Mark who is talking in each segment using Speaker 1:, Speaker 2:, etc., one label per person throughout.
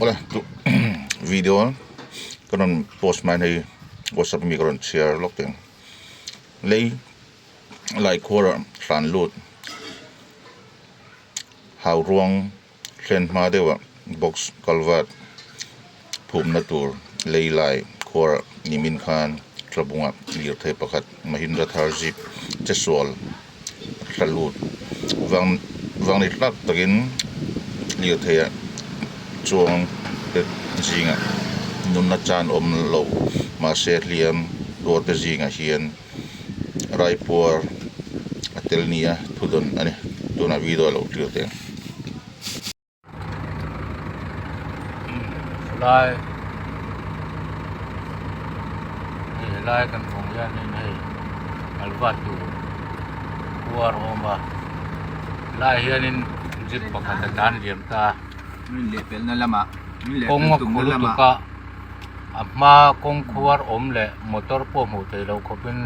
Speaker 1: Oleh tu video karon post man hay WhatsApp mi karon share lok ten lay like quarter san lut how wrong trend ma dewa box kalvat phum na tur lay lai quarter nimin khan trabunga lir the pakhat mahindra thar jeep chesol salut wang ni tlak takin lir the chuang te jinga nun na chan om lo ma se liam dor te jinga hian raipur atelnia thudon ani tuna video lo tir te
Speaker 2: lai kan phong yan ni alvatu kuar oma lai hianin jip pakhat dan liam ta
Speaker 3: min le pel na lama min le
Speaker 2: kong
Speaker 3: tung na
Speaker 2: khulu
Speaker 3: lama
Speaker 2: tuka amma kong kuar om le motor po mu te lo khopin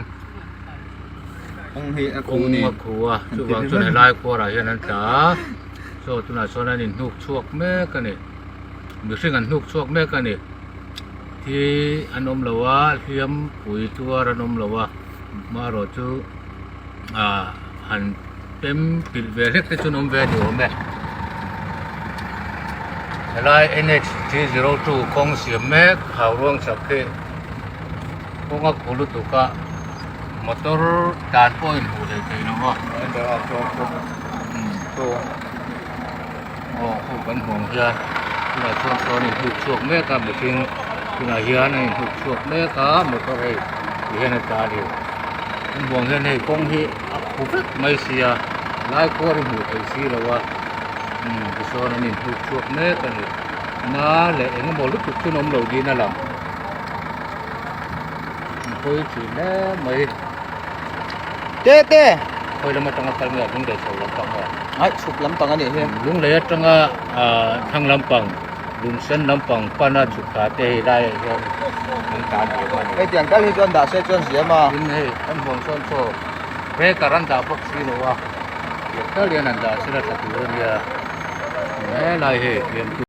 Speaker 3: ong he a
Speaker 2: kong
Speaker 3: ku ni
Speaker 2: ma khuwa chu wang chun lai kuar a hian an ta so tuna sonan in nuk chuak me ka ni mi hring an nuk chuak me ka niที่อันนมละว่าเทียมปุ๋ยตัวอันนมละว่ามาโรจูหันเต็มปิดเวรที่จุนอมเวรอยู่ไหมอะไร NH ที่02คงเสียแม่ข่าวร่วงสักทีคงก็คุรุตุกะมอเตอร์การป่วยหูเลยทีนะว่า
Speaker 3: เดี๋ยวเอาตัว
Speaker 2: โอ้ผู้เป็นห่วงเฮียที่เราช่วงตอนนี้ถูกช่วงแม่กับบุตรที่เราเฮียนี่ถูกช่วงแม่กับมอเตอร์ให้เฮียในตาดิเป็นห่วงเฮียในกงที่ผู้ไม่เสียหลายคนหูไอซีแล้วว่าผู้ชนนี่ถูกช่วงแม่กันเลยมาเลยเองก็บอกลูกชุนมเหล่าดีนั่นแหละคุยถึงแม่ไม่
Speaker 3: เต้เต้
Speaker 2: คุยแล้วมาตั้งแต่เมื่อถึงได้โชว์ลำปังว่า
Speaker 3: ไอ้สุกลำตังอันนี้เฮ้ย
Speaker 2: ลุงเลยตั้งทางลำปังลุงเส้นลำปังป้าน่าสุขาเตะได้ยังทางการเดียวกัน
Speaker 3: ไอ้เตียงกันที่จวนด่าเสียจวนเสียมา
Speaker 2: ยินให้ท่านห่วงส่วนโซ่เรการันดาพวกซีโนวะเดี๋ยวเรียนอันดาสิระตัดเรื่องเดียแม่ลายเหตุเรียน